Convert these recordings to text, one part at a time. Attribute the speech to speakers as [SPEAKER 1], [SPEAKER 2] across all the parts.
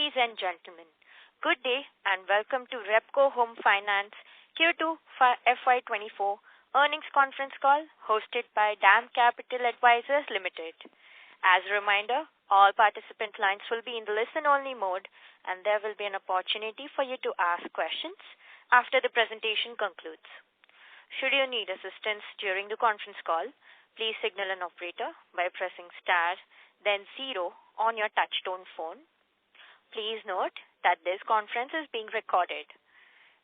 [SPEAKER 1] Ladies and gentlemen, good day and welcome to Repco Home Finance Q2 FY24 earnings conference call hosted by DAM Capital Advisors Limited. As a reminder, all participant lines will be in the listen-only mode and there will be an opportunity for you to ask questions after the presentation concludes. Should you need assistance during the conference call, please signal an operator by pressing star, then 0 on your touchtone phone. Please note that this conference is being recorded.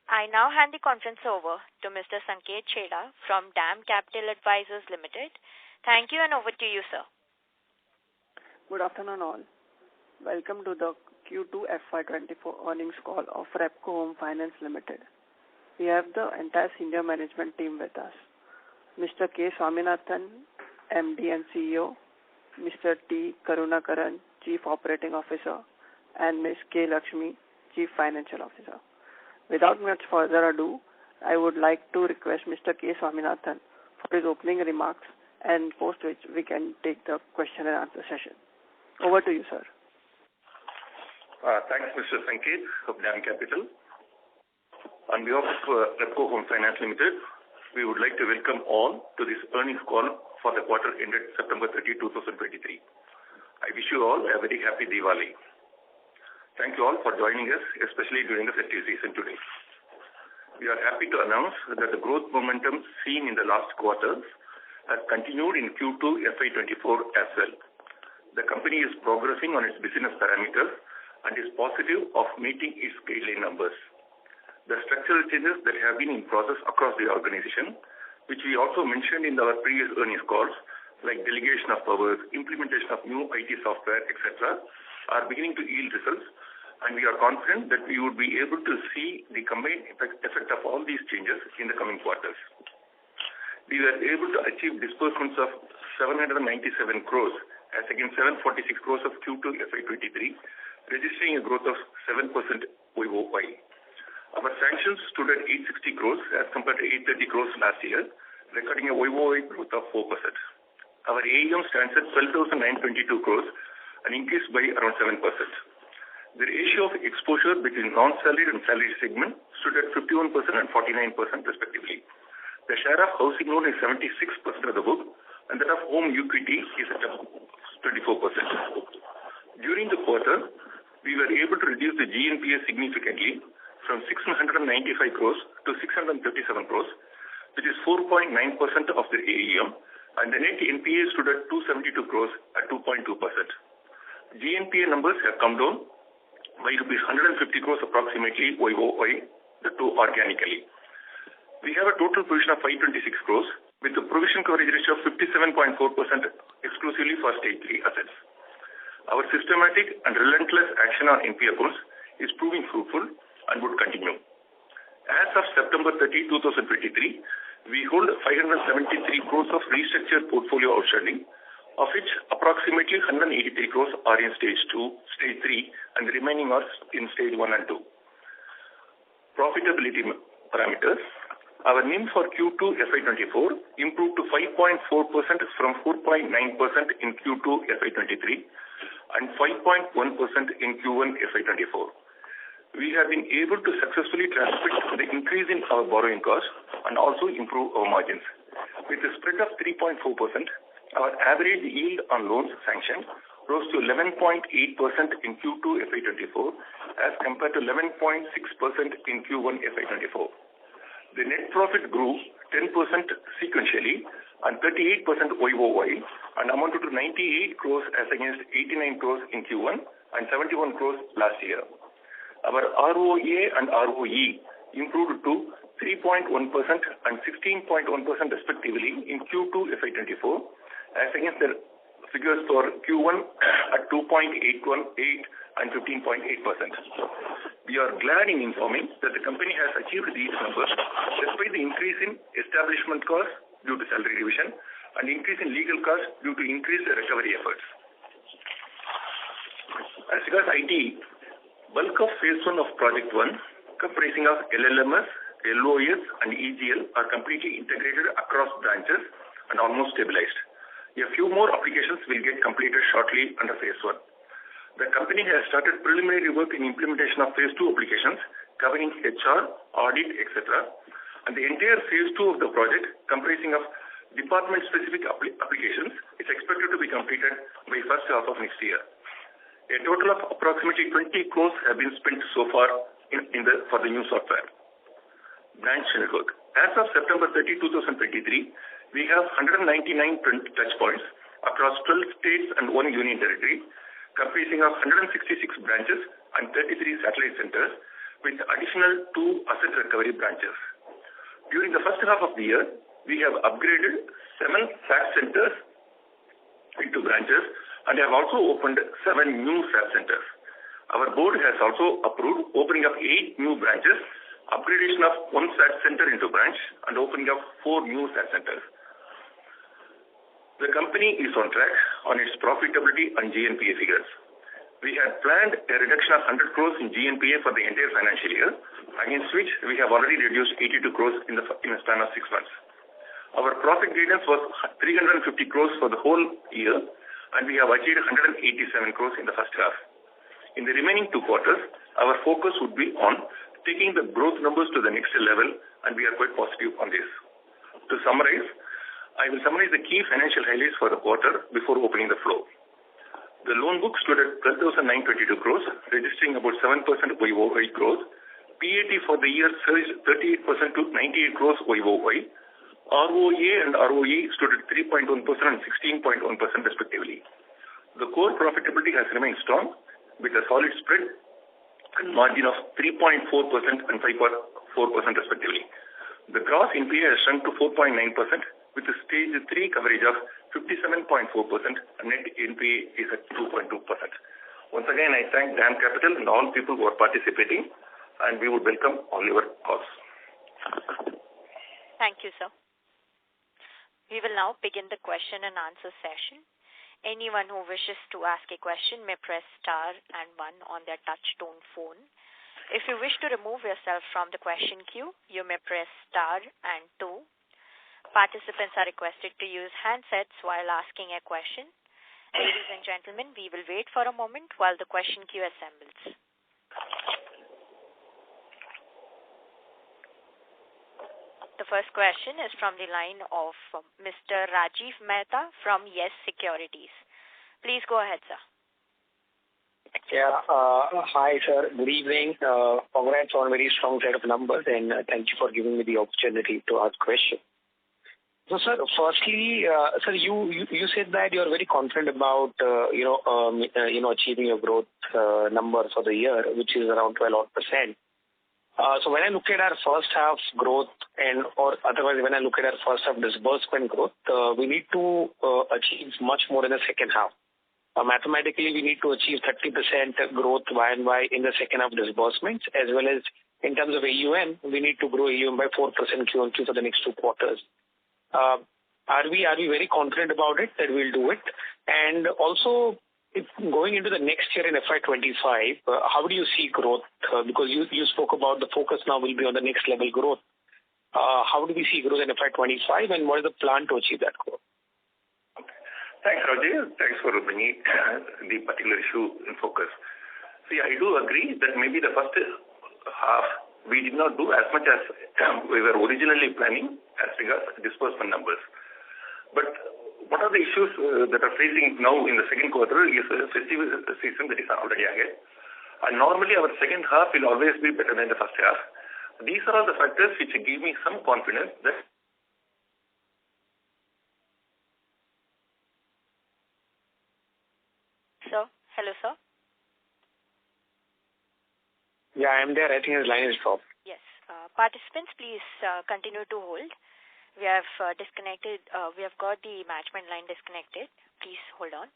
[SPEAKER 1] I now hand the conference over to Mr. Sanket Chheda from DAM Capital Advisors Limited. Thank you and over to you, sir.
[SPEAKER 2] Good afternoon all. Welcome to the Q2 FY24 earnings call of Repco Home Finance Limited. We have the entire senior management team with us. Mr. K. Swaminathan, MD and CEO, Mr. T. Karunakaran, Chief Operating Officer, and Ms. K. Lakshmi, Chief Financial Officer. Without much further ado, I would like to request Mr. K. Swaminathan for his opening remarks and post which we can take the question and answer session. Over to you, sir.
[SPEAKER 3] Thanks, Mr. Sanket of DAM Capital. On behalf of Repco Home Finance Limited, we would like to welcome all to this earnings call for the quarter ended September 30, 2023. I wish you all a very happy Diwali. Thank you all for joining us, especially during the festive season today. We are happy to announce that the growth momentum seen in the last quarters has continued in Q2 FY24 as well. The company is progressing on its business parameters and is positive of meeting its guideline numbers. The structural changes that have been in process across the organization, which we also mentioned in our previous earnings calls, like delegation of powers, implementation of new IT software, etc., are beginning to yield results, and we are confident that we would be able to see the combined effect of all these changes in the coming quarters. We were able to achieve disbursements of 797 crores as against 746 crores of Q2 FY23, registering a growth of 7% YOY. Our sanctions stood at 860 crores as compared to 830 crores last year, recording a YOY growth of 4%. Our AUM stands at 12,922 crores, an increase by around 7%. The ratio of exposure between non-salaried and salaried segment stood at 51% and 49% respectively. The share of housing loan is 76% of the book, and that of home equity is at 24%. During the quarter, we were able to reduce the GNPA significantly from 695 crores to 657 crores, which is 4.9% of the AUM, and the net NPA stood at 272 crores at 2.2%. GNPA numbers have come down by rupees 150 crores approximately YOY, the two organically. We have a total provision of 526 crores with a provision coverage ratio of 57.4% exclusively for stage 3 assets. Our systematic and relentless action on NPA accounts is proving fruitful and would continue. As of September 30, 2023, we hold 573 crores of restructured portfolio outstanding, of which approximately 183 crores are in stage 2, stage 3, and the remaining are in stage 1 and 2. Profitability parameters. Our NIM for Q2 FY24 improved to 5.4% from 4.9% in Q2 FY23 and 5.1% in Q1 FY24. We have been able to successfully transmit the increase in our borrowing costs and also improve our margins. With a spread of 3.4%, our average yield on loans sanctioned rose to 11.8% in Q2 FY24 as compared to 11.6% in Q1 FY24. The net profit grew 10% sequentially and 38% YOY and amounted to 98 crores as against 89 crores in Q1 and 71 crores last year. Our ROA and ROE improved to 3.1% and 16.1% respectively in Q2 FY24 as against the figures for Q1 at 2.818 and 15.8%. We are glad in informing that the company has achieved these numbers despite the increase in establishment costs due to salary revision and increase in legal costs due to increased recovery efforts. As regards IT, bulk of phase 1 of project 1, comprising of LLMS, LOS and EGL are completely integrated across branches and almost stabilized. A few more applications will get completed shortly under phase 1. The company has started preliminary work in implementation of phase 2 applications covering HR, audit, etc. And the entire phase 2 of the project, comprising of department-specific applications, is expected to be completed by first half of next year. A total of approximately 20 crores have been spent so far for the new software. Branch network. As of September 30, 2023, we have 199 touch points across 12 states and 1 union territory, comprising of 166 branches and 33 satellite centers, with additional 2 asset recovery branches. During the first half of the year, we have upgraded 7 SAT centers into branches and have also opened 7 new SAT centers. Our board has also approved opening of 8 new branches, upgradation of 1 SAT center into branch, and opening of 4 new SAT centers. The company is on track on its profitability and GNPA figures. We had planned a reduction of 100 crores in GNPA for the entire financial year, against which we have already reduced 82 crores in a span of 6 months. Our profit guidance was 350 crores for the whole year, and we have achieved 187 crores in the first half. In the remaining 2 quarters, our focus would be on taking the growth numbers to the next level, and we are quite positive on this. To summarize, I will summarize the key financial highlights for the quarter before opening the floor. The loan book stood at 12,922 crores, registering about 7% YOY growth. PAT for the year surged 38% to 98 crores YOY. ROA and ROE stood at 3.1% and 16.1% respectively. The core profitability has remained strong with a solid spread and margin of 3.4% and 5.4% respectively. The gross NPA has shrunk to 4.9% with a stage 3 coverage of 57.4% and net NPA is at 2.2%. Once again, I thank DAM Capital and all people who are participating, and we would welcome all your calls.
[SPEAKER 1] Thank you, sir. We will now begin the question and answer session. Anyone who wishes to ask a question may press star and 1 on their touch-tone phone. If you wish to remove yourself from the question queue, you may press star and 2. Participants are requested to use handsets while asking a question. Ladies and gentlemen, we will wait for a moment while the question queue assembles. The first question is from the line of Mr. Rajiv Mehta from Yes Securities. Please go ahead, sir.
[SPEAKER 4] Yeah. Hi, sir. Good evening. Congrats on very strong set of numbers, and thank you for giving me the opportunity to ask questions. So, sir, firstly, sir, you said that you are very confident about achieving your growth number for the year, which is around 12%. So when I look at our first half growth or otherwise when I look at our first half disbursement growth, we need to achieve much more in the second half. Mathematically, we need to achieve 30% growth Y&Y in the second half disbursements, as well as in terms of AUM, we need to grow AUM by 4% Q-on-Q for the next 2 quarters. Are we very confident about it that we'll do it? And also, if going into the next year in FY25, how do you see growth? Because you spoke about the focus now will be on the next level growth. How do we see growth in FY25, and what is the plan to achieve that growth?
[SPEAKER 3] Thanks, Rajiv. Thanks for bringing the particular issue in focus. See, I do agree that maybe the first half we did not do as much as we were originally planning as regards disbursement numbers. But what are the issues that are facing now in the second quarter is a festival season that is already ahead. And normally our second half will always be better than the first half. These are all the factors which give me some confidence that
[SPEAKER 1] Sir? Hello, sir?
[SPEAKER 4] Yeah, I am there. I think his line is dropped.
[SPEAKER 1] Yes. Participants, please continue to hold. We have disconnected. We have got the management line disconnected. Please hold on.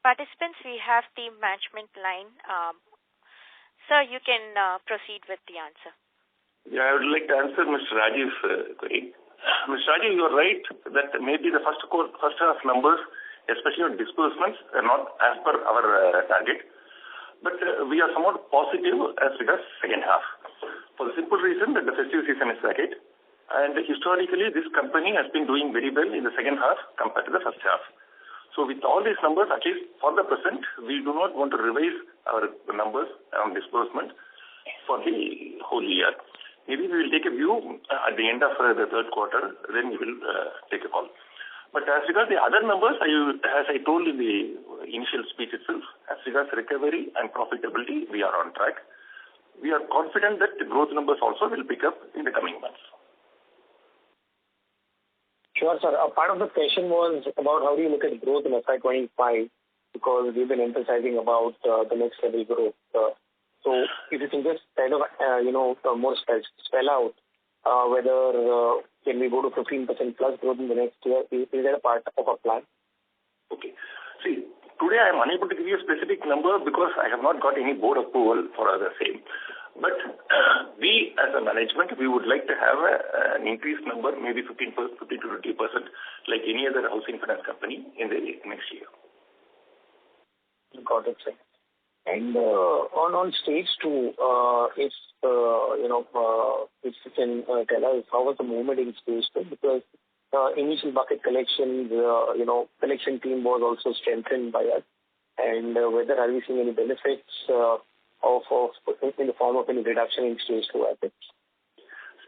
[SPEAKER 1] Participants, we have team management line. Sir, you can proceed with the answer.
[SPEAKER 3] Yeah, I would like to answer Mr. Rajiv's query. Mr. Rajiv, you are right that maybe the first half numbers, especially on disbursements, are not as per our target. But we are somewhat positive as regards second half. For the simple reason that the festive season is ahead. And historically, this company has been doing very well in the second half compared to the first half. So with all these numbers, at least for the present, we do not want to revise our numbers on disbursement for the whole year. Maybe we will take a view at the end of the third quarter, then we will take a call. But as regards the other numbers, as I told in the initial speech itself, as regards recovery and profitability, we are on track. We are confident that the growth numbers also will pick up in the coming months.
[SPEAKER 4] Sure, sir. A part of the question was about how do you look at growth in FY25, because we've been emphasizing about the next level growth. So if you can just kind of, more spell out whether can we go to 15% plus growth in the next year? Is that a part of our plan?
[SPEAKER 3] Okay. See, today I am unable to give you a specific number because I have not got any board approval for the same. But we as a management, we would like to have an increased number, maybe 15 to 20%, like any other housing finance company in the next year.
[SPEAKER 4] Got it, sir. And on stage 2, if you can tell us how was the movement in stage 2, because initial bucket collections, collection team was also strengthened by us, and whether are we seeing any benefits in the form of any reduction in stage 2 assets?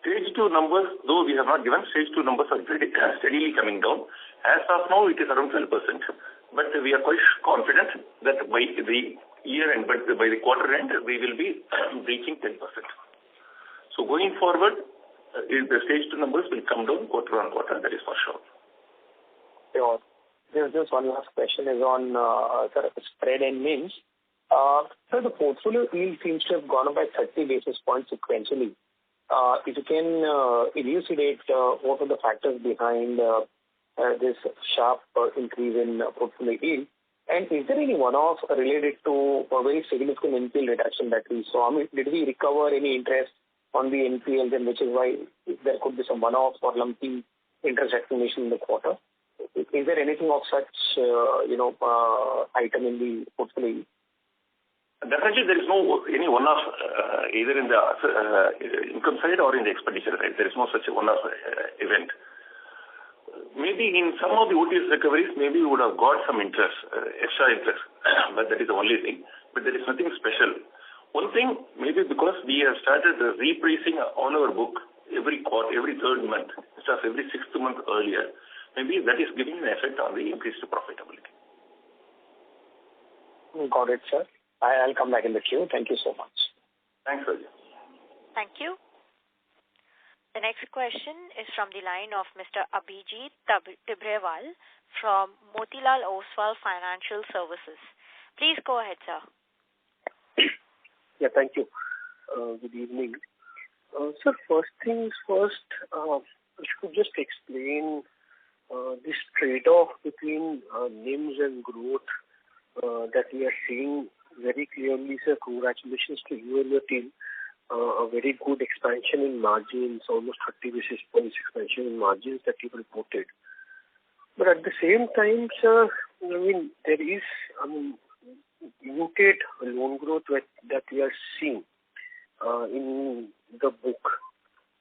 [SPEAKER 3] Stage 2 numbers, though we have not given, stage 2 numbers are steadily coming down. As of now, it is around 12%, but we are quite confident that by the year end, but by the quarter end, we will be reaching 10%. So going forward, the stage 2 numbers will come down quarter on quarter, that is for sure.
[SPEAKER 4] Sure. There's just one last question is on spread and NIMs. So the portfolio yield seems to have gone up by 30 basis points sequentially. If you can elucidate what are the factors behind this sharp increase in portfolio yield, and is there any one-off related to a very significant NPL reduction that we saw? I mean, did we recover any interest on the NPLs, and which is why there could be some one-off or lumpy interest accumulation in the quarter? Is there anything of such, item in the portfolio?
[SPEAKER 3] Definitely, there is no any one-off either in the income side or in the expenditure side. There is no such a one-off event. Maybe in some of the OTS recoveries, maybe we would have got some interest, extra interest, but that is the only thing. But there is nothing special. One thing, maybe because we have started repricing all our book every quarter, every third month, instead of every sixth month earlier, maybe that is giving an effect on the increased profitability.
[SPEAKER 4] Got it, sir. I'll come back in the queue. Thank you so much.
[SPEAKER 3] Thanks, Rajat.
[SPEAKER 1] Thank you. The next question is from the line of Mr. Abhijit Tibrewal from Motilal Oswal Financial Services. Please go ahead, sir.
[SPEAKER 5] Yeah, thank you. Good evening. Sir, first things first, if you could just explain this trade-off between NIMs and growth that we are seeing very clearly, sir. Congratulations to you and your team. A very good expansion in margins, almost 30 basis points expansion in margins that you reported. But at the same time, sir, there is muted loan growth that we are seeing in the book.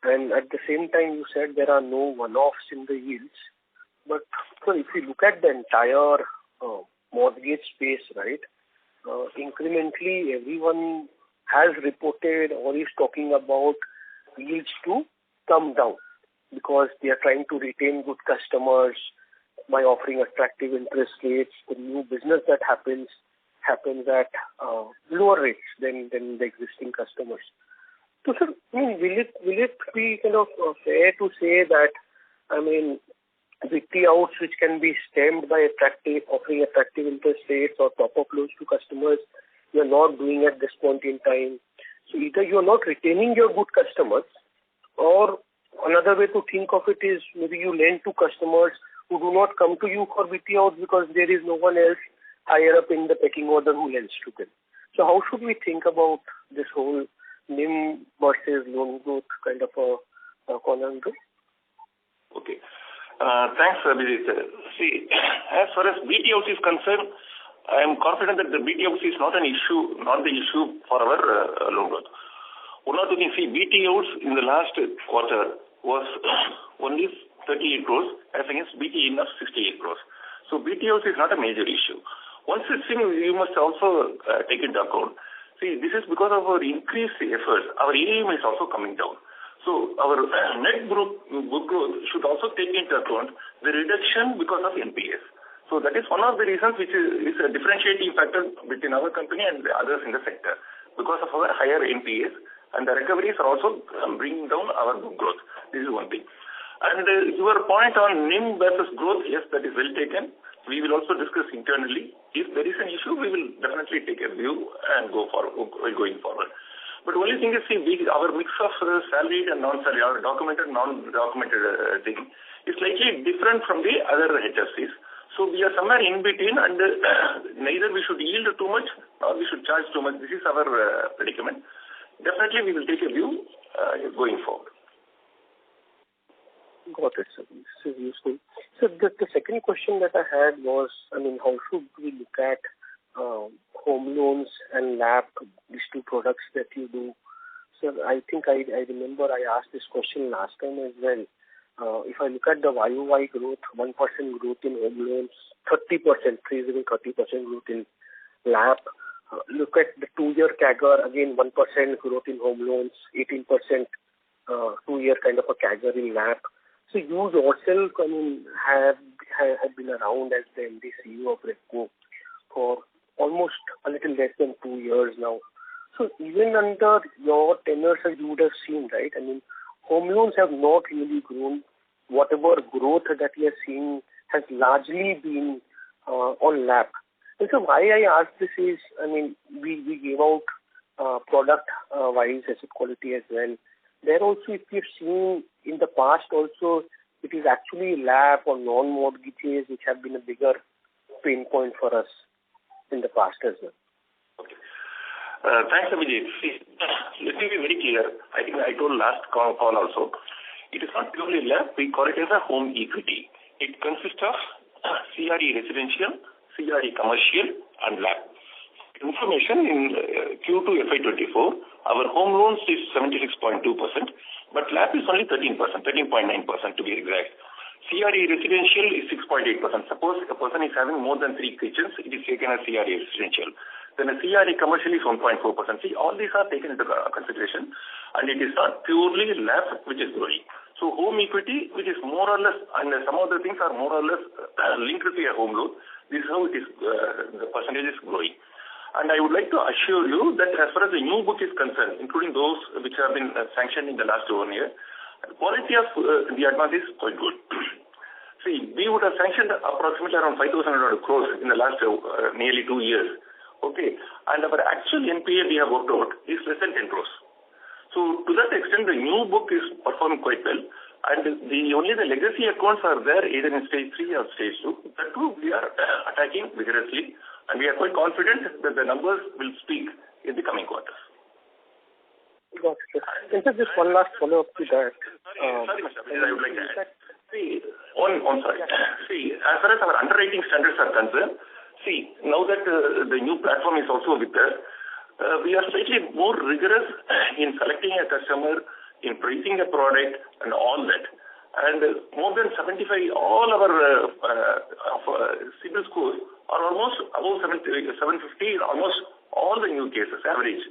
[SPEAKER 5] And at the same time, you said there are no one-offs in the yields. But sir, if you look at the entire mortgage space, right, incrementally everyone has reported or is talking about yields to come down because they are trying to retain good customers by offering attractive interest rates. The new business that happens at lower rates than the existing customers. So, sir, will it be kind of fair to say that, BT outs which can be stemmed by offering attractive interest rates or top-up loans to customers, you are not doing at this point in time. So either you are not retaining your good customers, or another way to think of it is maybe you lend to customers who do not come to you for BT outs because there is no one else higher up in the pecking order who lends to them. So how should we think about this whole NIM versus loan growth kind of a conundrum?
[SPEAKER 3] Okay. Thanks, Abhijit. See, as far as BT house is concerned, I am confident that the BT house is not the issue for our loan growth. One or two things. See, BT house in the last quarter was only 38 crores as against BT in of 68 crores. So BT house is not a major issue. One such thing you must also take into account. See, this is because of our increased efforts. Our AUM is also coming down. So our net book growth should also take into account the reduction because of NPS. So that is one of the reasons which is a differentiating factor between our company and the others in the sector. Because of our higher NPS and the recoveries are also bringing down our book growth. This is one thing. And your point on NIM versus growth, yes, that is well taken. We will also discuss internally. If there is an issue, we will definitely take a view and going forward. But only thing is, see, our mix of salaried and non-salaried, our documented, non-documented thing is slightly different from the other HFCs. So we are somewhere in between, and neither we should yield too much nor we should charge too much. This is our predicament. Definitely, we will take a view going forward.
[SPEAKER 5] Got it, sir. This is useful. So the second question that I had was, how should we look at home loans and LAP, these two products that you do? Sir, I think I remember I asked this question last time as well. If I look at the YOY growth, 1% growth in home loans, 30% growth in LAP. Look at the 2-year CAGR, again 1% growth in home loans, 18% 2-year kind of a CAGR in LAP. So you yourself, have been around as the MD CEO of Repco for almost a little less than 2 years now. So even under your tenure, sir, you would have seen, right? Home loans have not really grown. Whatever growth that we are seeing has largely been on LAP. And so why I ask this is, we gave out product-wise asset quality as well. There also, if you've seen in the past also, it is actually LAP or non-mortgages which have been a bigger pain point for us in the past as well.
[SPEAKER 3] Okay. Thanks, Abhijit. See, let me be very clear. I think I told last call also. It is not purely LAP. We call it as a home equity. It consists of CRE residential, CRE commercial, and LAP. Information in Q2 FY24, our home loans is 76.2%, but LAP is only 13%, 13.9% to be exact. CRE residential is 6.8%. Suppose a person is having more than 3 kitchens, it is taken as CRE residential. Then a CRE commercial is 1.4%. See, all these are taken into consideration, and it is not purely LAP which is growing. So home equity, which is more or less, and some of the things are more or less linked to a home loan, this is how it is, the percentage is growing. And I would like to assure you that as far as the new book is concerned, including those which have been sanctioned in the last 1 year, the quality of the advance is quite good. See, we would have sanctioned approximately around 5,100 crores in the last nearly 2 years. Okay, and our actual NPA we have worked out is less than 10 crores. So to that extent, the new book is performing quite well, and only the legacy accounts are there either in stage 3 or stage 2. That too we are attacking vigorously, and we are quite confident that the numbers will speak in the coming quarters.
[SPEAKER 5] Got it. And so just one last follow-up to that.
[SPEAKER 3] Sorry, Mr. I would like to add. See, as far as our underwriting standards are concerned, now that the new platform is also with us, we are slightly more rigorous in selecting a customer, in pricing a product, and all that. And more than 75, all our CIBIL scores are almost above 750 in almost all the new cases, average.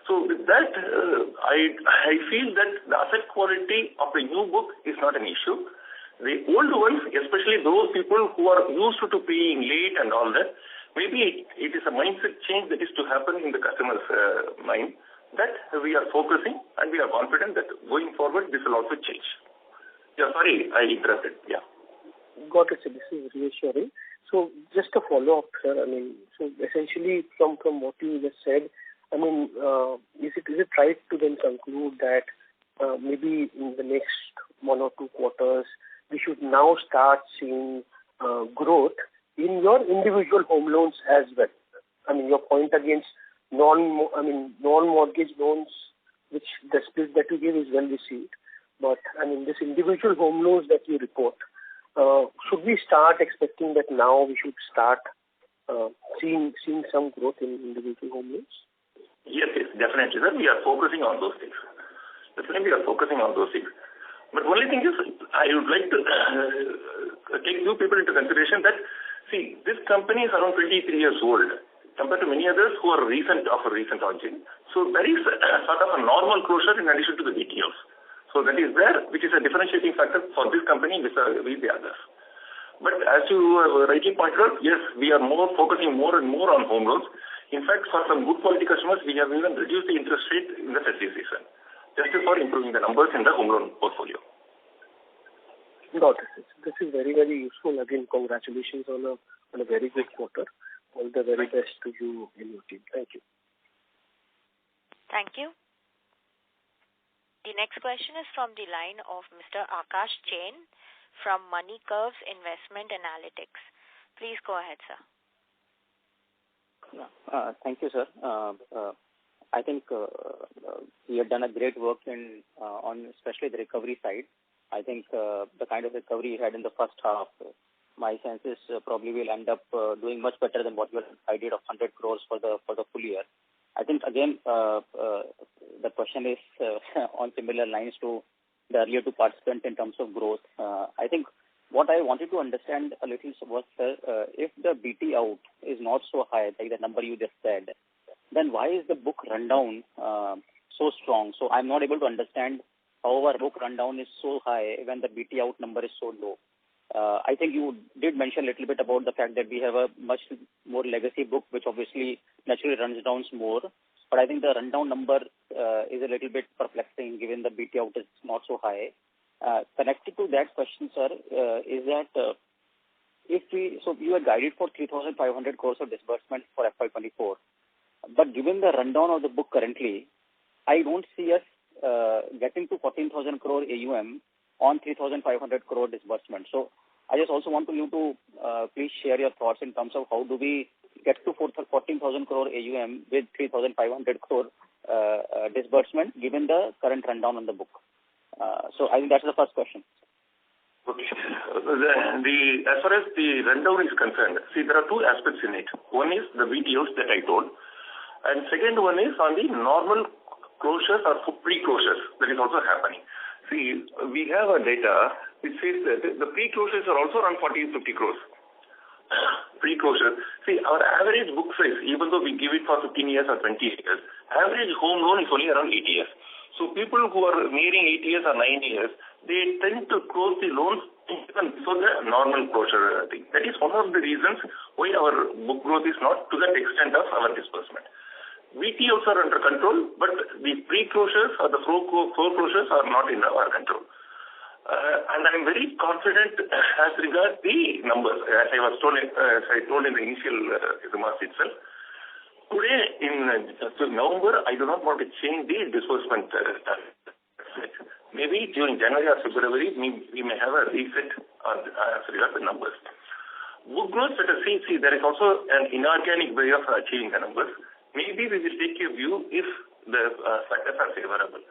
[SPEAKER 3] So with that, I feel that the asset quality of the new book is not an issue. The old ones, especially those people who are used to paying late and all that, maybe it is a mindset change that is to happen in the customer's mind that we are focusing, and we are confident that going forward this will also change. Yeah, sorry, I interrupted. Yeah.
[SPEAKER 5] Got it, sir. This is reassuring. So just a follow-up, sir. So essentially from what you just said, is it right to then conclude that maybe in the next 1 or 2 quarters we should now start seeing growth in your individual home loans as well. I mean, your point against non-mortgage loans, which the split that you give is well received. But I mean, this individual home loans that you report, should we start expecting that now we should start seeing some growth in individual home loans?
[SPEAKER 3] Yes, definitely, sir. We are focusing on those things. Definitely, we are focusing on those things. But only thing is, I would like to take few people into consideration that, see, this company is around 23 years old compared to many others who are recent launching. So there is sort of a normal closure in addition to the BTOs. So that is there, which is a differentiating factor for this company with the others. But as you rightly pointed out, yes, we are focusing more and more on home loans. In fact, for some good quality customers, we have even reduced the interest rate in the festive season, just for improving the numbers in the home loan portfolio.
[SPEAKER 5] Got it. This is very, very useful. Again, congratulations on a very good quarter. All the very best to you and your team. Thank you.
[SPEAKER 1] Thank you. The next question is from the line of Mr. Akash Jain from Money Curves Investment Analytics. Please go ahead, sir.
[SPEAKER 6] Yeah, thank you, sir. I think we have done a great work on especially the recovery side. I think the kind of recovery we had in the first half, my sense is probably will end up doing much better than what we idea of 100 crores for the full year. I think again the question is on similar lines to the earlier two participants in terms of growth. I think what I wanted to understand a little was, if the BT out is not so high, like the number you just said, then why is the book rundown so strong? So I'm not able to understand how our book rundown is so high when the BT out number is so low. I think you did mention a little bit about the fact that we have a much more legacy book, which obviously naturally runs down more. But I think the rundown number is a little bit perplexing given the BT out is not so high. Connected to that question, sir, is that so you are guided for 3,500 crores of disbursement for FY24, but given the rundown of the book currently, I don't see us getting to 14,000 crore AUM on 3,500 crore disbursement. So I just also want you to please share your thoughts in terms of how do we get to 14,000 crore AUM with 3,500 crore disbursement given the current rundown on the book. So I think that's the first question.
[SPEAKER 3] Okay. As far as the rundown is concerned, see, there are two aspects in it. One is the VTOs that I told, and second one is on the normal closures or pre-closures that is also happening. See, we have a data which says that the pre-closures are also around 40-50 crores. Pre-closure. See, our average book size, even though we give it for 15 years or 20 years, average home loan is only around 8 years. So people who are nearing 8 years or 9 years, they tend to close the loans even before the normal closure thing. That is one of the reasons why our book growth is not to that extent of our disbursement. VTOs are under control, but the pre-closures or the foreclosures are not in our control. And I'm very confident as regards the numbers, as I told in the initial remarks itself. Today, in November, I do not want to change the disbursement target. Maybe during January or February, we may have a reset as regards the numbers. Book growth, let us see, there is also an inorganic way of achieving the numbers. Maybe we will take a view if the factors are favorable.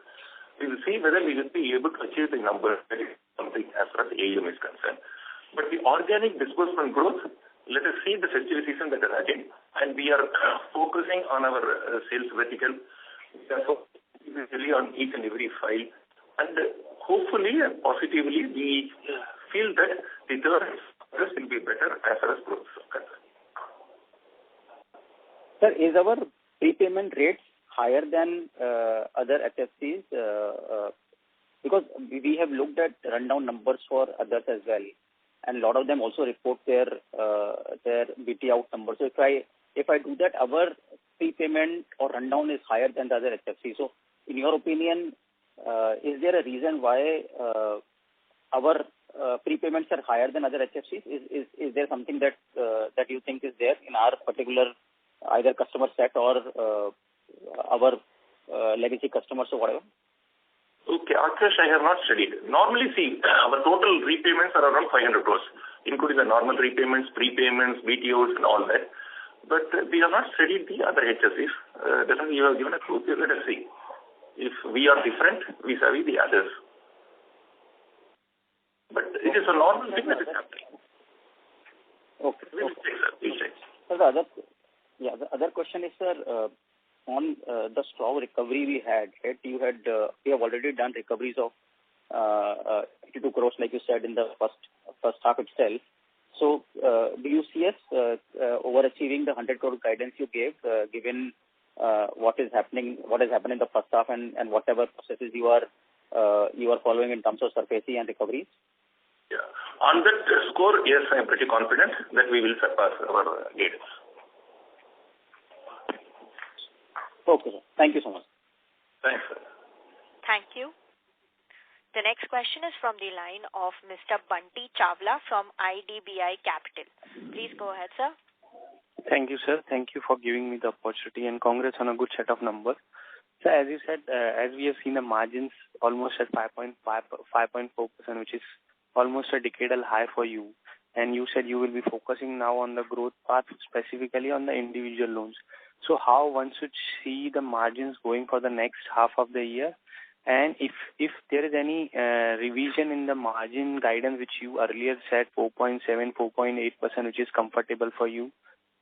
[SPEAKER 3] We will see whether we will be able to achieve the number, that is something as far as the AUM is concerned. But the organic disbursement growth, let us see the festive season that is ahead, and we are focusing on our sales vertical, therefore really on each and every file, and hopefully and positively we feel that the third will be better as far as growth is concerned.
[SPEAKER 6] Sir, is our prepayment rates higher than other HFCs? Because we have looked at rundown numbers for others as well, and a lot of them also report their BT out numbers. So if I do that, our prepayment or rundown is higher than the other HFCs. So in your opinion, is there a reason why our prepayments are higher than other HFCs? Is there something that you think is there in our particular either customer set or our legacy customers or whatever?
[SPEAKER 3] Okay, Akash, I have not studied. Normally, see, our total repayments are around 500 crores, including the normal repayments, prepayments, BTOs and all that. But we have not studied the other HSCs. Definitely you have given a clue. Let us see if we are different vis-a-vis the others. But it is a normal thing that is happening.
[SPEAKER 6] Okay.
[SPEAKER 3] We'll check, sir. We'll check.
[SPEAKER 6] So the other question is, sir, on the strong recovery we had, right? We have already done recoveries of 82 crores, like you said, in the first half itself. So, do you see us overachieving the 100 crore guidance you gave, given what has happened in the first half and whatever processes you are following in terms of SARFAESI and recoveries?
[SPEAKER 3] Yeah. On that score, yes, I am pretty confident that we will surpass our guidance.
[SPEAKER 6] Okay, sir. Thank you so much.
[SPEAKER 3] Thanks, sir.
[SPEAKER 1] Thank you. The next question is from the line of Mr. Bunty Chawla from IDBI Capital. Please go ahead, sir.
[SPEAKER 7] Thank you, sir. Thank you for giving me the opportunity and congrats on a good set of numbers. So as you said, as we have seen the margins almost at 5.4%, which is almost a decadal high for you. And you said you will be focusing now on the growth path, specifically on the individual loans. So how one should see the margins going for the next half of the year? And if there is any revision in the margin guidance, which you earlier said 4.7, 4.8%, which is comfortable for you.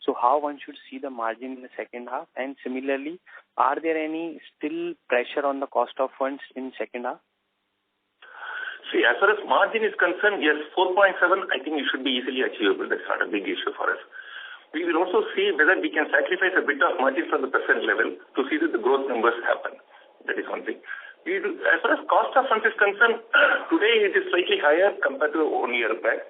[SPEAKER 7] So how one should see the margin in the second half? And similarly, are there any still pressure on the cost of funds in second half?
[SPEAKER 3] See, as far as margin is concerned, yes, 4.7, I think it should be easily achievable. That's not a big issue for us. We will also see whether we can sacrifice a bit of margin from the present level to see that the growth numbers happen. That is one thing. As far as cost of funds is concerned, today it is slightly higher compared to 1 year back.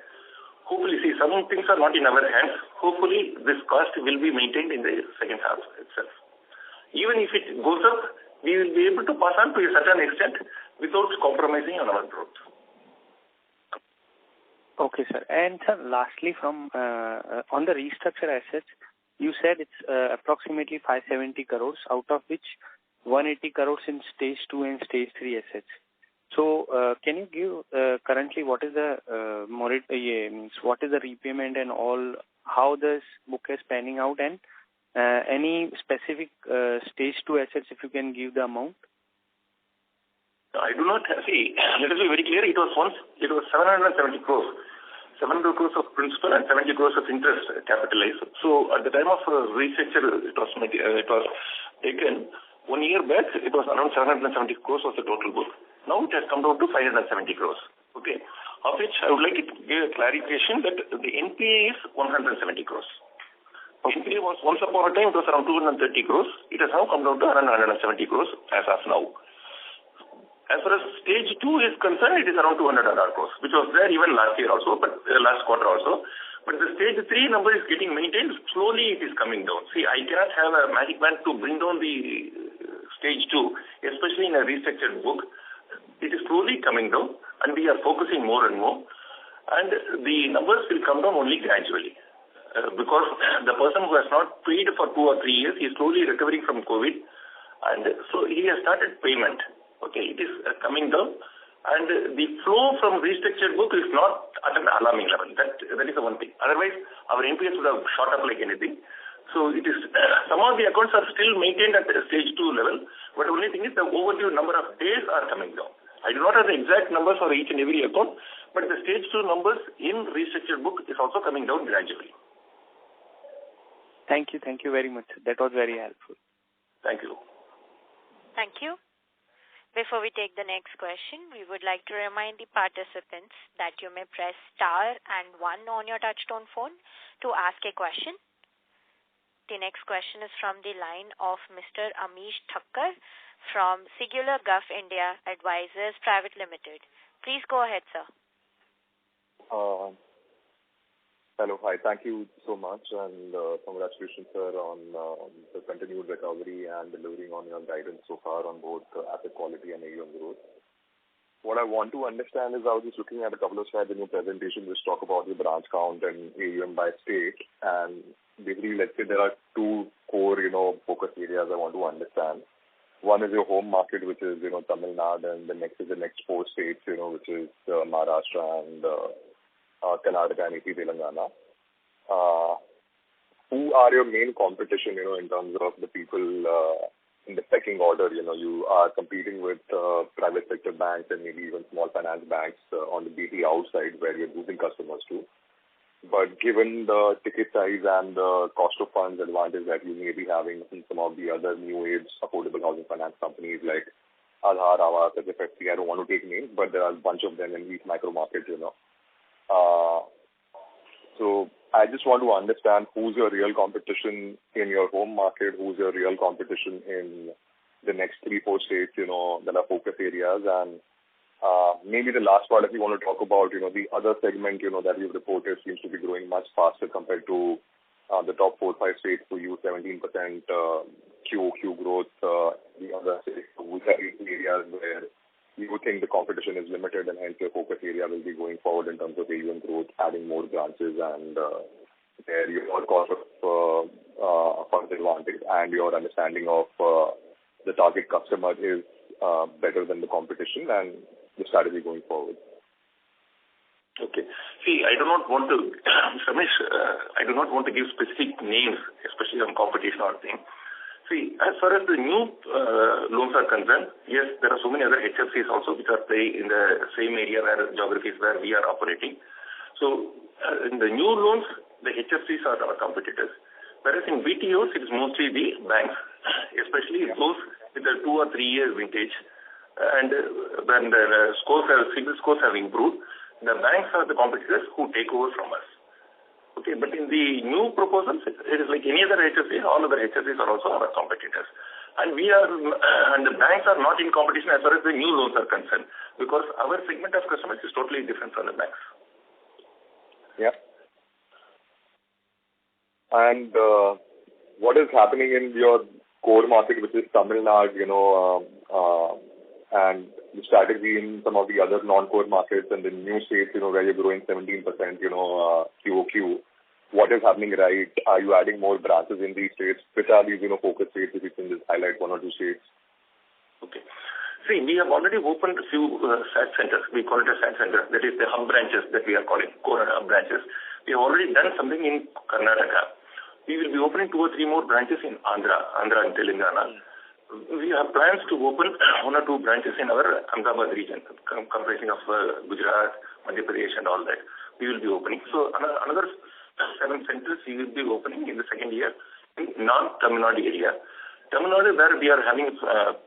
[SPEAKER 3] Hopefully, see, some things are not in our hands. Hopefully, this cost will be maintained in the second half itself. Even if it goes up, we will be able to pass on to a certain extent without compromising on our growth.
[SPEAKER 7] Okay, sir. And sir, lastly, from on the restructured assets, you said it's approximately 570 crores, out of which 180 crores in stage 2 and stage 3 assets. So, can you give currently what is the what is the repayment and all, how this book is panning out, and any specific stage 2 assets, if you can give the amount?
[SPEAKER 3] I do not see. Let us be very clear. It was 770 crores. 700 crores of principal and 70 crores of interest capitalized. So at the time of restructure, it was taken 1 year back. It was around 770 crores was the total book. Now it has come down to 570 crores. Okay, of which I would like to give a clarification that the NPA is 170 crores. NPA was once upon a time it was around 230 crores. It has now come down to around 170 crores as of now. As far as stage 2 is concerned, it is around 200 crores, which was there even last year also, but last quarter also. But the stage 3 number is getting maintained. Slowly it is coming down. See, I cannot have a magic wand to bring down the stage 2, especially in a restructured book. It is slowly coming down, and we are focusing more and more. And the numbers will come down only gradually. Because the person who has not paid for 2 or 3 years is slowly recovering from COVID. And so he has started payment. Okay, it is coming down, and the flow from restructured book is not at an alarming level. That is the one thing. Otherwise, our NPS would have shot up like anything. So it is some of the accounts are still maintained at the stage 2 level, but the only thing is the overdue number of days are coming down. I do not have the exact numbers for each and every account, but the stage 2 numbers in restructured book is also coming down gradually.
[SPEAKER 7] Thank you very much. That was very helpful.
[SPEAKER 3] Thank you.
[SPEAKER 1] Thank you. Before we take the next question, we would like to remind the participants that you may press star and 1 on your touchtone phone to ask a question. The next question is from the line of Mr. Amish Thakkar from Singular Gulf India Advisors Private Limited. Please go ahead, sir.
[SPEAKER 8] Hello, hi. Thank you so much, and congratulations, sir, on the continued recovery and delivering on your guidance so far on both asset quality and AUM growth. What I want to understand is I was just looking at a couple of slides in your presentation which talk about the branch count and AUM by state, and basically, let's say there are 2 core, focus areas I want to understand. One is your home market, which is, Tamil Nadu, and the next is the next 4 states, which is Maharashtra and Karnataka and AP Telangana. Who are your main competition, in terms of the people in the pecking order? You are competing with private sector banks and maybe even small finance banks on the BT outside where you're losing customers to. But given the ticket size and the cost of funds advantage that you may be having in some of the other new age affordable housing finance companies like Aadhar, Aavas, FY2023, I don't want to take names, but there are a bunch of them in these micro markets, So I just want to understand who's your real competition in your home market, who's your real competition in the next 3-4 states, that are focus areas, and maybe the last part, if you want to talk about, the other segment, that you've reported seems to be growing much faster compared to the top 4-5 states for you, 17% QOQ growth. The other states, which are areas where you would think the competition is limited and hence your focus area will be going forward in terms of AUM growth, adding more branches, and where your cost of funds advantage and your understanding of the target customer is better than the competition and the strategy going forward.
[SPEAKER 3] Okay. See, I do not want to, Ramesh, I do not want to give specific names, especially on competition or thing. See, as far as the new loans are concerned, yes, there are so many other HFCs also which are in the same area where geographies where we are operating. So, in the new loans, the HFCs are our competitors. Whereas in BTOs, it is mostly the banks, especially those with the 2 or 3 year vintage. And when the civil scores have improved, the banks are the competitors who take over from us. Okay, but in the new proposals, it is like any other HFC, all other HFCs are also our competitors. And and the banks are not in competition as far as the new loans are concerned, because our segment of customers is totally different from the banks.
[SPEAKER 8] Yeah. And what is happening in your core market, which is Tamil Nadu, and the strategy in some of the other non-core markets and the new states, where you're growing 17%, QOQ. What is happening right? Are you adding more branches in these states? Which are these, focus states, if you can just highlight 1 or 2 states?
[SPEAKER 3] Okay. See, we have already opened a few SAT centers. We call it a SAT center. That is the hub branches that we are calling, core hub branches. We have already done something in Karnataka. We will be opening 2 or 3 more branches in Andhra and Telangana. We have plans to open 1 or 2 branches in our Ahmedabad region, comprising of Gujarat, Madhya Pradesh and all that. We will be opening. So another 7 centers we will be opening in the second year in non-Tamil Nadu area. Tamil Nadu, where we are having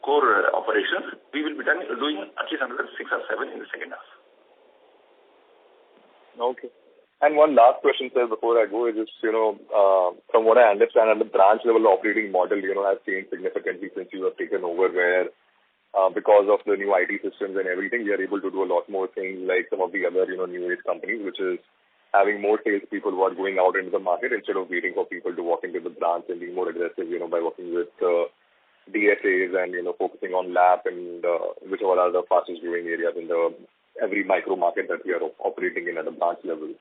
[SPEAKER 3] core operations, we will be doing at least another 6 or 7 in the second half.
[SPEAKER 8] Okay. And one last question, sir, before I go, is just, from what I understand, at the branch level operating model, has changed significantly since you have taken over, where because of the new IT systems and everything, we are able to do a lot more things like some of the other, new age companies, which is having more salespeople who are going out into the market instead of waiting for people to walk into the branch and being more aggressive, by working with DSAs and, focusing on LAP and whichever are the fastest growing areas in every micro market that we are operating in at the branch level.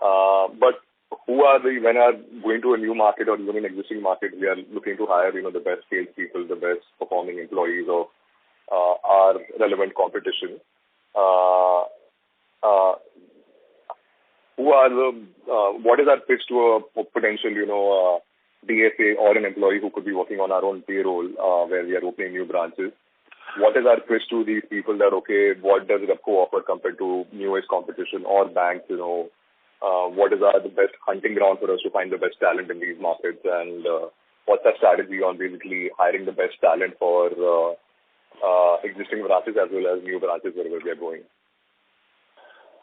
[SPEAKER 8] But who are when are going to a new market or even an existing market, we are looking to hire, the best salespeople, the best performing employees of our relevant competition. What is our pitch to a potential, DSA or an employee who could be working on our own payroll, where we are opening new branches? What is our pitch to these people that, okay, what does Repco offer compared to newest competition or banks, what is the best hunting ground for us to find the best talent in these markets, and what's our strategy on basically hiring the best talent for existing branches as well as new branches wherever we are going?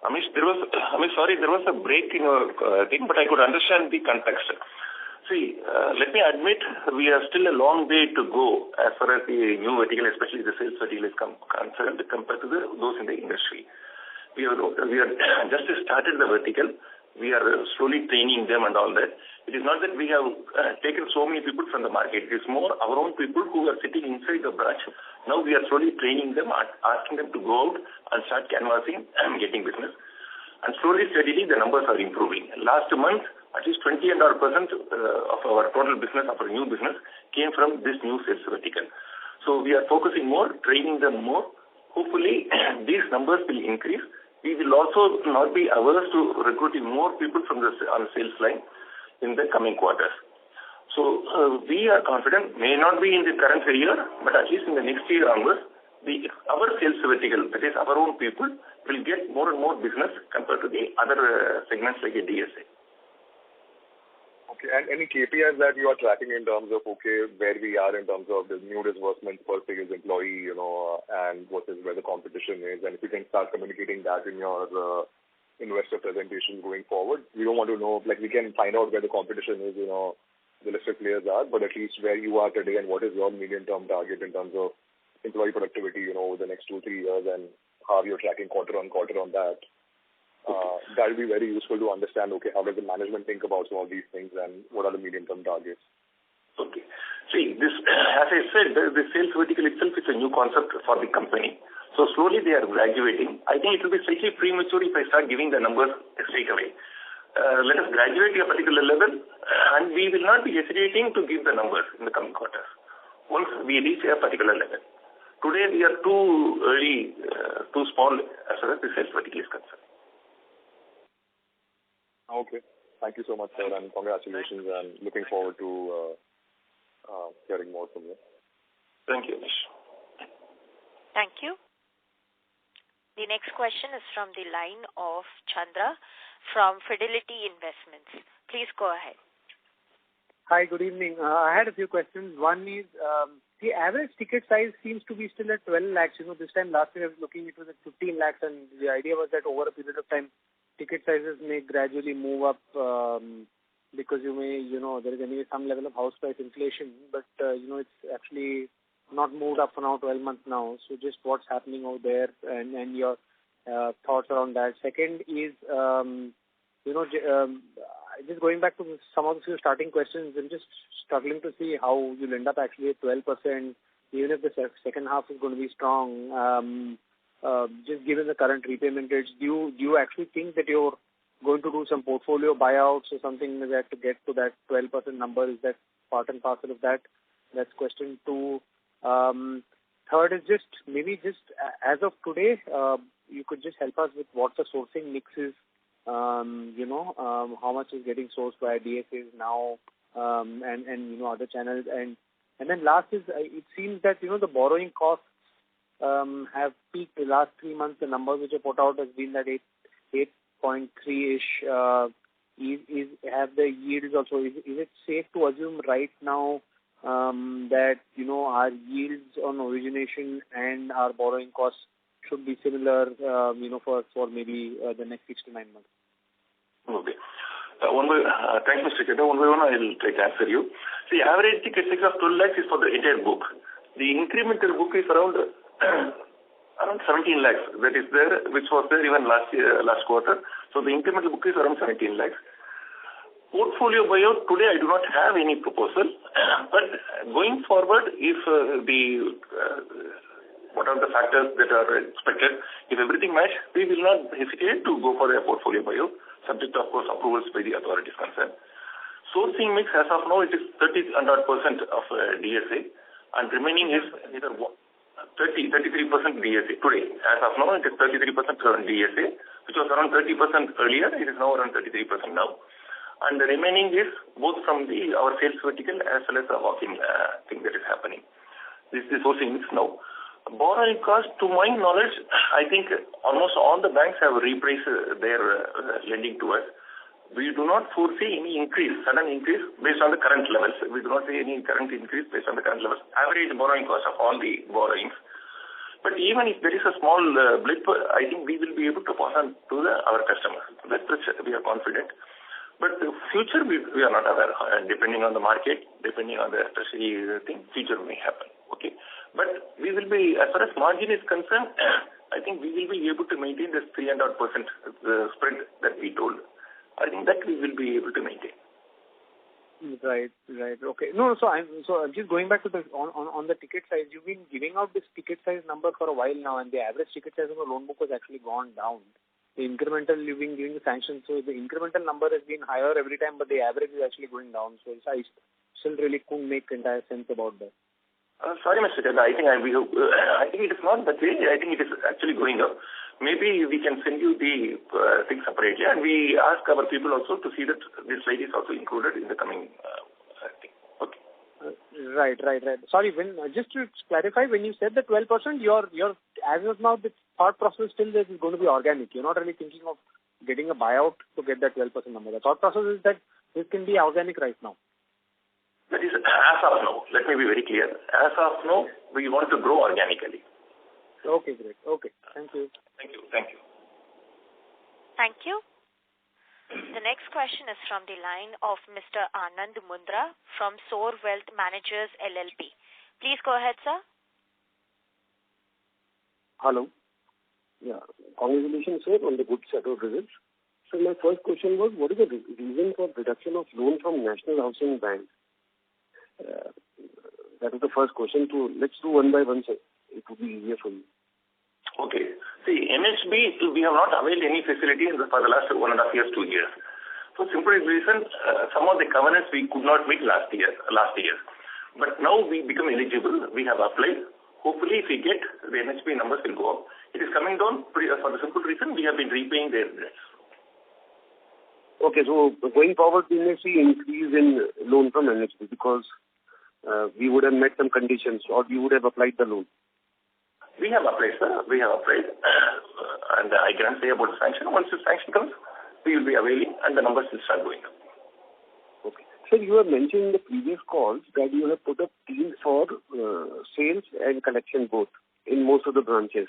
[SPEAKER 3] Amish, there was a break in your thing, but I could understand the context. See, let me admit, we are still a long way to go as far as the new vertical, especially the sales vertical is concerned compared to those in the industry. We are just started the vertical. We are slowly training them and all that. It is not that we have taken so many people from the market. It is more our own people who are sitting inside the branch. Now we are slowly training them, asking them to go out and start canvassing and getting business. And slowly, steadily, the numbers are improving. Last month, at least 20% of our total business, of our new business, came from this new sales vertical. So we are focusing more, training them more. Hopefully, these numbers will increase. We will also not be averse to recruiting more people from on the sales line in the coming quarters. So we are confident, may not be in the current year, but at least in the next year onwards, our sales vertical, that is our own people, will get more and more business compared to the other segments like a DSA.
[SPEAKER 8] Okay, and any KPIs that you are tracking in terms of, where we are in terms of the new disbursements per sales employee, and versus where the competition is, and if you can start communicating that in your investor presentation going forward. We don't want to know, like we can find out where the competition is, the listed players are, but at least where you are today and what is your medium-term target in terms of employee productivity, over the next 2-3 years, and how you're tracking quarter on that. That will be very useful to understand, how does the management think about some of these things and what are the medium-term targets?
[SPEAKER 3] Okay. See, this, as I said, the sales vertical itself is a new concept for the company. So slowly they are graduating. I think it will be slightly premature if I start giving the numbers straight away. Let us graduate to a particular level, and we will not be hesitating to give the numbers in the coming quarters once we reach a particular level. Today we are too early, too small as far as the sales vertical is concerned.
[SPEAKER 8] Okay. Thank you so much, sir, and congratulations, and looking forward to hearing more from you.
[SPEAKER 3] Thank you, Nish.
[SPEAKER 1] Thank you. The next question is from the line of Chandra from Fidelity Investments. Please go ahead.
[SPEAKER 9] Hi, good evening. I had a few questions. One is, the average ticket size seems to be still at 12 lakhs. This time last year I was looking, it was at 15 lakhs, and the idea was that over a period of time, ticket sizes may gradually move up because you may, there is anyway some level of house price inflation, but, it's actually not moved up for now 12 months now. So just what's happening over there and your thoughts around that. Second is, just going back to some of the starting questions, I'm just struggling to see how you'll end up actually at 12%, even if the second half is going to be strong. Just given the current repayment rates, do you actually think that you're going to do some portfolio buyouts or something like that to get to that 12% number? Is that part and parcel of that? That's question 2. Third is just as of today, you could just help us with what the sourcing mix is. How much is getting sourced by DSAs now, and other channels, and then last is it seems that the borrowing costs have peaked the last 3 months. The numbers which are put out has been that 8.3-ish. Have the yields also? Is it safe to assume right now that our yields on origination and our borrowing costs should be similar, for maybe the next 6 to 9 months?
[SPEAKER 3] Okay. Thanks, Mr. Chedda. One by one, I will try to answer you. The average ticket size of 12 lakhs is for the entire book. The incremental book is around 17 lakhs. That is there, which was there even last quarter. So the incremental book is around 17 lakhs. Portfolio buyout, today I do not have any proposal. But going forward, if what are the factors that are expected, if everything match, we will not hesitate to go for a portfolio buyout, subject to, of course, approvals by the authorities concerned. Sourcing mix as of now, it is 30% of DSA, and remaining is either 33% DSA. Today, as of now, it is 33% around DSA, which was around 30% earlier. It is now around 33% now. And the remaining is both from our sales vertical as well as the walk-in thing that is happening. This is the sourcing mix now. Borrowing cost, to my knowledge, I think almost all the banks have repriced their lending to us. We do not foresee any sudden increase based on the current levels. We do not see any current increase based on the current levels. Average borrowing cost of all the borrowings. But even if there is a small blip, I think we will be able to pass on to our customers. That's we are confident. But the future, we are not aware. Depending on the market, depending on the treasury thing, future may happen. Okay. But we will be, as far as margin is concerned, I think we will be able to maintain this 3.5% spread that we told. I think that we will be able to maintain.
[SPEAKER 9] Right. Okay. No, so I'm just going back to on the ticket size. You've been giving out this ticket size number for a while now, and the average ticket size of a loan book has actually gone down. The incremental, you've been giving the sanction, so the incremental number has been higher every time, but the average is actually going down. So I still really couldn't make entire sense about that.
[SPEAKER 3] Sorry, Mr. Chadha, I think it is not that way. I think it is actually going up. Maybe we can send you the thing separately, and we ask our people also to see that this slide is also included in the coming thing. Okay.
[SPEAKER 9] Right. Sorry, just to clarify, when you said the 12%, your as of now, the thought process still is going to be organic. You're not really thinking of getting a buyout to get that 12% number. The thought process is that this can be organic right now.
[SPEAKER 3] That is as of now. Let me be very clear. As of now, we want to grow organically.
[SPEAKER 9] Okay, great. Okay, thank you.
[SPEAKER 3] Thank you.
[SPEAKER 1] Thank you. The next question is from the line of Mr. Anand Mundra from Soar Wealth Managers LLP. Please go ahead, sir.
[SPEAKER 5] Hello. Yeah, congratulations, sir, on the good set of results. So my first question was, what is the reason for reduction of loan from National Housing Bank? That is the first question. Let's do one by one, sir. It would be easier for you.
[SPEAKER 3] Okay. See, NHB, we have not availed any facility for the last 1.5 years, 2 years. For simple reason, some of the covenants we could not meet last year. But now we become eligible. We have applied. Hopefully, if we get, the NHB numbers will go up. It is coming down for the simple reason we have been repaying their debts.
[SPEAKER 5] Okay, so going forward, we may see increase in loan from NHB because we would have met some conditions, or we would have applied the loan.
[SPEAKER 3] We have applied, sir. We have applied. And I can't say about the sanction. Once the sanction comes, we will be availing and the numbers will start going up.
[SPEAKER 5] Okay. Sir, you have mentioned in the previous calls that you have put up teams for sales and collection both in most of the branches.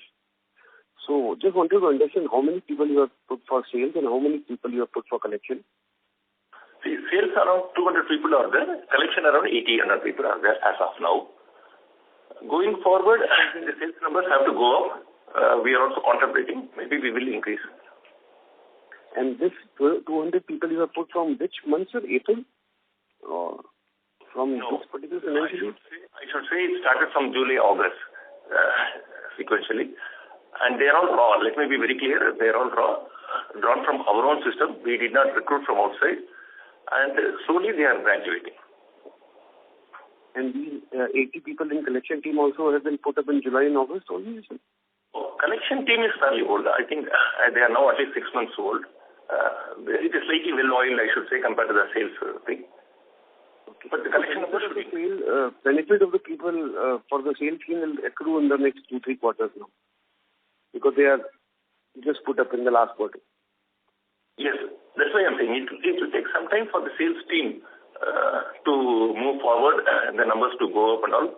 [SPEAKER 5] So just wanted to understand how many people you have put for sales and how many people you have put for collection.
[SPEAKER 3] See, sales around 200 people are there. Collection around 100 people are there as of now. Going forward, the sales numbers have to go up. We are also contemplating. Maybe we will increase.
[SPEAKER 5] And this 200 people you have put from which month, sir? April? Or from this particular financial year?
[SPEAKER 3] I should say it started from July, August, sequentially. And they are all raw. Let me be very clear. They are all raw, drawn from our own system. We did not recruit from outside. And slowly they are graduating.
[SPEAKER 5] And these 80 people in collection team also have been put up in July and August only, sir?
[SPEAKER 3] Collection team is fairly old. I think they are now at least 6 months old. It is slightly well-oiled, I should say, compared to the sales thing. Okay. But the collection numbers should be...
[SPEAKER 5] benefit of the people for the sales team will accrue in the next 2-3 quarters now. Because they are just put up in the last quarter.
[SPEAKER 3] Yes, that's why I'm saying it will take some time for the sales team to move forward and the numbers to go up and all.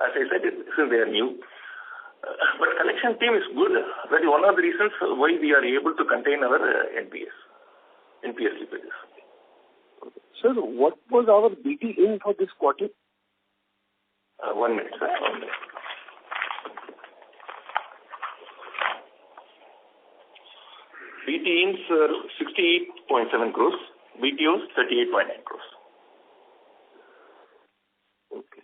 [SPEAKER 3] As I said, since they are new. But collection team is good. That is one of the reasons why we are able to contain our NPS slippages.
[SPEAKER 5] Okay. Sir, what was our BT in for this quarter?
[SPEAKER 3] 1 minute, sir. 1 minute. BT ins 68.7 crores, BTOs 38.9 crores.
[SPEAKER 5] Okay.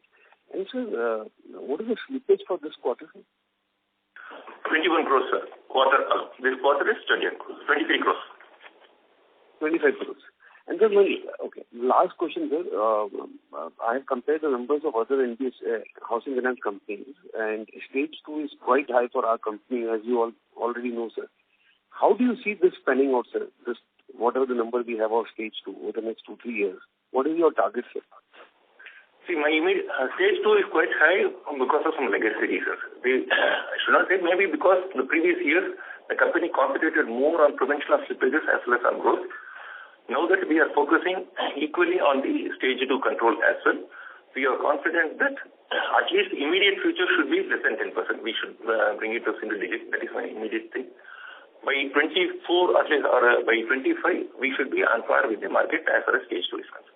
[SPEAKER 5] And sir, what is the slippage for this quarter?
[SPEAKER 3] 21 crores, sir. This quarter is 23 crores.
[SPEAKER 5] 25 crores. And then, okay, last question, sir. I have compared the numbers of other NBS housing finance companies, and stage 2 is quite high for our company, as you all already know, sir. How do you see this panning out, sir? Whatever the number we have of stage 2 over the next 2-3 years, what is your target, sir?
[SPEAKER 3] See, my stage 2 is quite high because of some legacy reasons. I should not say maybe because the previous years the company concentrated more on prevention of slippages as well as on growth. Now that we are focusing equally on the stage 2 control as well, we are confident that at least immediate future should be less than 10%. We should bring it to single digit. That is my immediate thing. By 24 at least, or by 25, we should be on par with the market as far as stage 2 is concerned.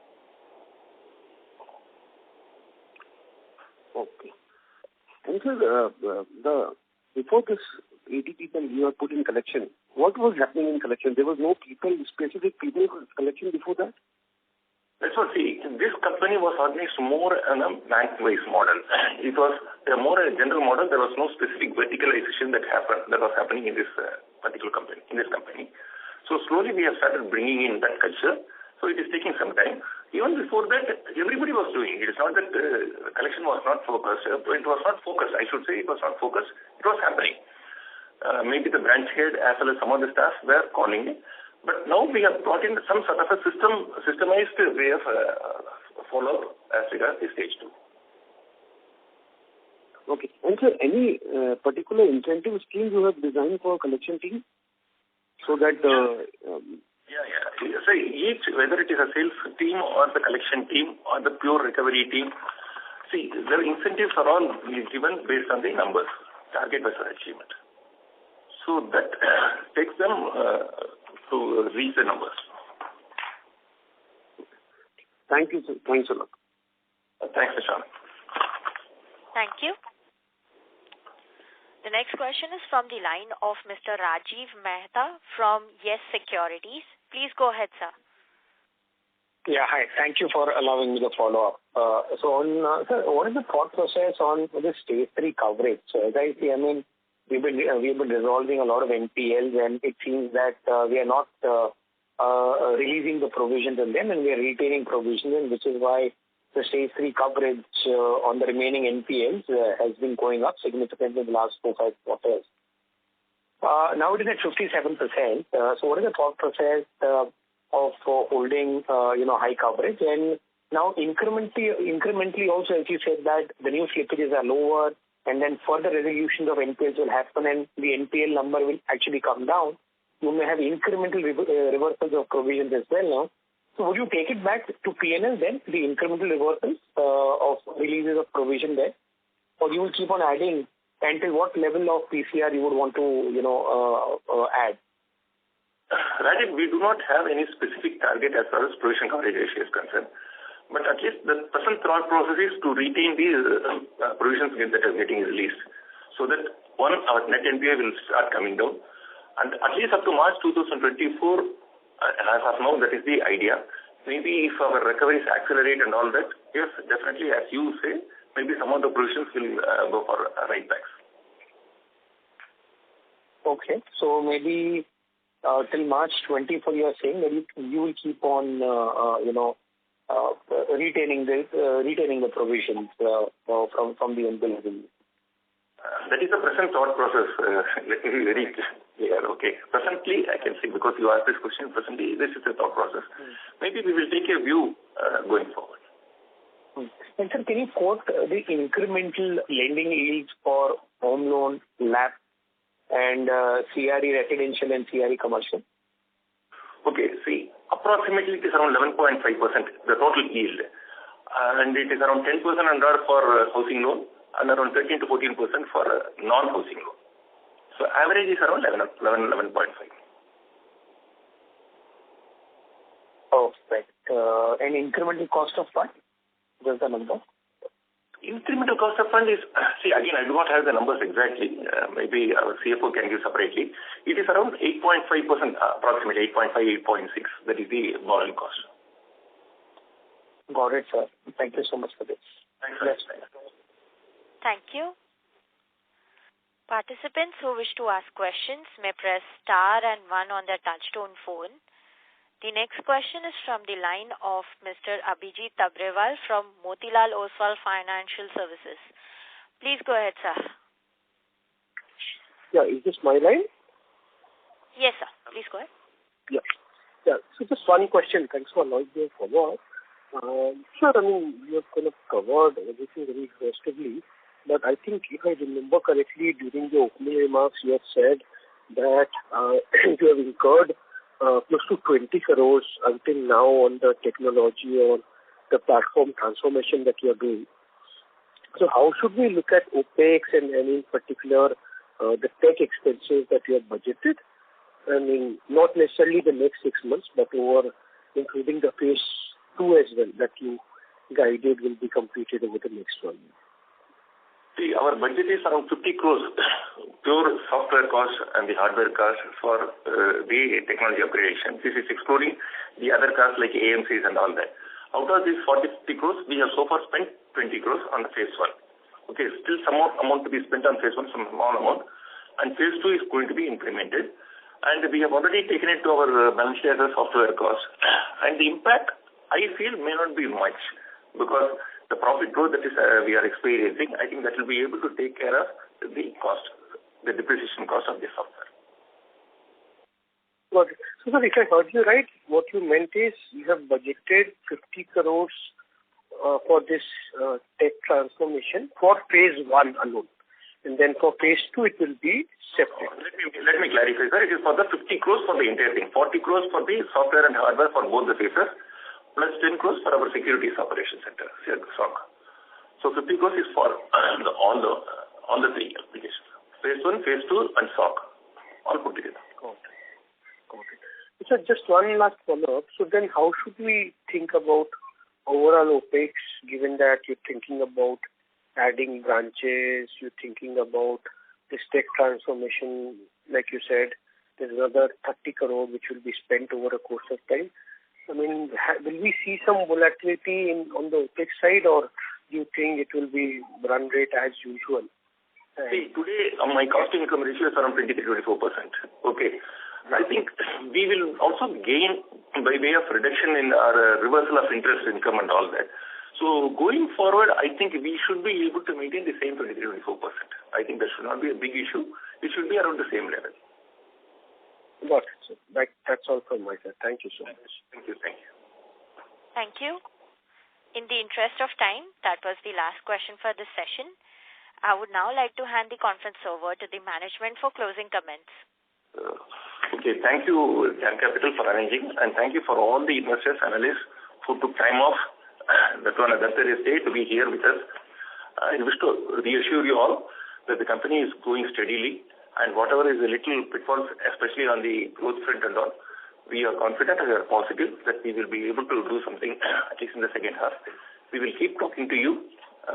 [SPEAKER 5] Okay. And sir, before this 80 people you have put in collection, what was happening in collection? There was no specific people in collection before that?
[SPEAKER 3] That's what, see, this company was organized more in a bank-wise model. It was more a general model. There was no specific verticalization that was happening in this particular company, So slowly we have started bringing in that culture. So it is taking some time. Even before that, everybody was doing. It is not that collection was not focused. It was not focused. I should say it was not focused. It was happening. Maybe the branch head as well as some of the staff were calling. But now we have brought in some sort of a systemized way of follow-up as regards the stage 2.
[SPEAKER 5] Okay. And sir, any particular incentive scheme you have designed for collection team? So that...
[SPEAKER 3] So each, whether it is a sales team or the collection team or the pure recovery team, see, their incentives are all given based on the numbers, target versus achievement. So that takes them to reach the numbers.
[SPEAKER 5] Thank you, sir. Thanks a lot.
[SPEAKER 3] Thanks, Nishan.
[SPEAKER 1] Thank you. The next question is from the line of Mr. Rajiv Mehta from Yes Securities. Please go ahead, sir.
[SPEAKER 4] Yeah, hi. Thank you for allowing me to follow up. Sir, what is the thought process on the stage 3 coverage? So as I see, we've been resolving a lot of NPLs, and it seems that we are not releasing the provisions on them, and we are retaining provisions, which is why the stage 3 coverage on the remaining NPLs has been going up significantly in the last 4-5 quarters. Now it is at 57%. So what is the thought process of holding high coverage? And now incrementally also, as you said, that the new slippages are lower, and then further resolutions of NPLs will happen, and the NPL number will actually come down. You may have incremental reversals of provisions as well now. So would you take it back to P&L then, the incremental reversals of releases of provision there? Or you will keep on adding until what level of PCR you would want to, add?
[SPEAKER 3] Rajiv, we do not have any specific target as far as provision coverage ratio is concerned. But at least the present thought process is to retain the provisions that are getting released. So that, one, our net NPA will start coming down. And at least up to March 2024, as of now, that is the idea. Maybe if our recoveries accelerate and all that, yes, definitely, as you say, maybe some of the provisions will go for write-backs.
[SPEAKER 4] Okay. So maybe till March 24, you are saying that you will keep on, retaining the provisions from the NPL level.
[SPEAKER 3] That is the present thought process. Let me be very clear. Okay. Presently, I can say, because you asked this question, presently, this is the thought process. Maybe we will take a view going forward.
[SPEAKER 4] And sir, can you quote the incremental lending yields for home loan, LAP, and CRE residential and CRE commercial?
[SPEAKER 3] Okay. See, approximately it is around 11.5%, the total yield. And it is around 10% under for housing loan, and around 13 to 14% for non-housing loan. So average is around 11.5.
[SPEAKER 4] Oh, right. And incremental cost of fund? Just the number?
[SPEAKER 3] Incremental cost of fund is, see, again, I do not have the numbers exactly. Maybe our CFO can give separately. It is around 8.5%, approximately 8.5, 8.6. That is the borrowing cost.
[SPEAKER 4] Got it, sir. Thank you so much for this.
[SPEAKER 3] Thanks.
[SPEAKER 1] Thank you. Participants who wish to ask questions may press star and 1 on their touchtone phone. The next question is from the line of Mr. Abhijit Tabrewal from Motilal Oswal Financial Services. Please go ahead, sir.
[SPEAKER 5] Yeah, is this my line?
[SPEAKER 1] Yes, sir. Please go ahead.
[SPEAKER 5] Yeah. So just one question. Thanks for allowing me to follow up. Sir, you have kind of covered everything very exhaustively, but I think if I remember correctly, during the opening remarks, you have said that you have incurred close to 20 crores until now on the technology or the platform transformation that you are doing. So how should we look at OPEX and in particular the tech expenses that you have budgeted? Not necessarily the next 6 months, but over including the phase 2 as well that you guided will be completed over the next 1 year.
[SPEAKER 3] See, our budget is around 50 crores, pure software cost and the hardware cost for the technology upgradation. This is excluding the other costs like AMCs and all that. Out of these 40-50 crores, we have so far spent 20 crores on the phase 1. Okay, still some more amount to be spent on phase 1, some small amount, and phase 2 is going to be implemented. And we have already taken it to our balance sheet as a software cost. And the impact I feel may not be much because the profit growth that is we are experiencing, I think that will be able to take care of the cost, the depreciation cost of the software.
[SPEAKER 5] Got it. So, sir, if I heard you right, what you meant is you have budgeted 50 crores for this tech transformation for phase 1 alone. And then for phase 2, it will be separate.
[SPEAKER 3] Let me clarify, sir. It is for the 50 crores for the entire thing. 40 crores for the software and hardware for both the phases, plus 10 crores for our securities operation center, SOC. So 50 crores is for all the three applications. Phase 1, phase 2, and SOC, all put together.
[SPEAKER 5] Got it. So just one last follow-up. So then how should we think about overall OPEX, given that you're thinking about adding branches, you're thinking about this tech transformation, like you said, there's another 30 crore which will be spent over a course of time. I mean, will we see some volatility on the OPEX side, or do you think it will be run rate as usual?
[SPEAKER 3] See, today my cost income ratio is around 23-24%. Okay. I think we will also gain by way of reduction in our reversal of interest income and all that. So going forward, I think we should be able to maintain the same 23-24%. I think that should not be a big issue. It should be around the same level.
[SPEAKER 5] Got it, sir. That's all from my side. Thank you so much.
[SPEAKER 3] Thank you.
[SPEAKER 1] Thank you. In the interest of time, that was the last question for this session. I would now like to hand the conference over to the management for closing comments.
[SPEAKER 3] Okay, thank you, DAM Capital, for arranging, and thank you for all the investors, analysts who took time off that on a Thursday day to be here with us. I wish to reassure you all that the company is going steadily, and whatever is a little pitfalls, especially on the growth front and all, we are confident and we are positive that we will be able to do something at least in the second half. We will keep talking to you.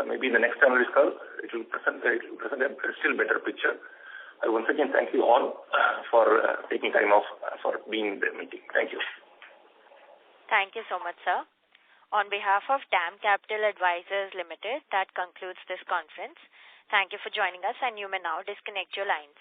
[SPEAKER 3] Maybe in the next analyst call, it will present a still better picture. I once again thank you all for taking time off for being in the meeting. Thank you.
[SPEAKER 1] Thank you so much, sir. On behalf of DAM Capital Advisors Limited, that concludes this conference. Thank you for joining us, and you may now disconnect your lines.